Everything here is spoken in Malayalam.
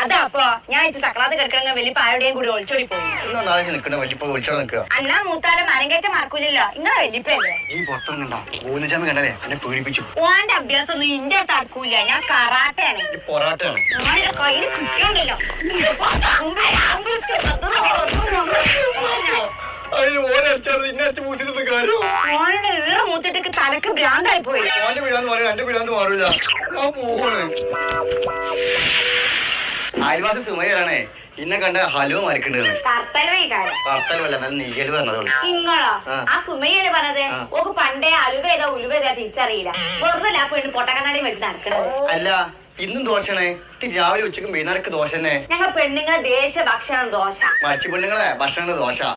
അതപ്പോ ഞാൻ സക്രാത്ത് കിടക്കണ വലിയ പായുടെയും കൂടി ഒളിച്ചോടി പോയി. അന്നാ മൂത്താലെ മരങ്കേറ്റ മറക്കൂലല്ലോ. നിങ്ങളെ വലിപ്പല്ലേ ഓന്റെ അഭ്യാസം ഒന്നും ഇന്റെ അടുത്ത് അടുക്കൂല. ഞാൻ കറാട്ടയാണ്. കയ്യിൽ കിട്ടിയുണ്ടല്ലോ. ഓന്റെ ഈറ മൂത്തിട്ട് തലക്ക് ഭ്രാന്തായി പോയി. അയൽവാസി സുമയാണേ ഇന്നെ കണ്ട ഹലോ മരിക്കണ്ടത്. കർത്തലല്ല നീയല് പറഞ്ഞതോളൂ. നിങ്ങളോ ആ സുമയല്ലേ പറഞ്ഞത്? ഓക്ക് പണ്ടേ അലുവേതാ ഉലുവേതാ തിരിച്ചറിയില്ല. വെറുതെ ആ പെണ്ണ് പൊട്ടക്കണ്ണാടി വെച്ച് നടക്കണത്. അല്ല ഇന്നും ദോശയാണേ. രാവിലെ ഉച്ചക്കും വൈകുന്നേരക്ക് ദോശ തന്നെ. ഞങ്ങൾ പെണ്ണുങ്ങളെ ദേശ ഭക്ഷണം ദോശ. മറ്റു പെണ്ണുങ്ങളെ ഭക്ഷണം ദോശ.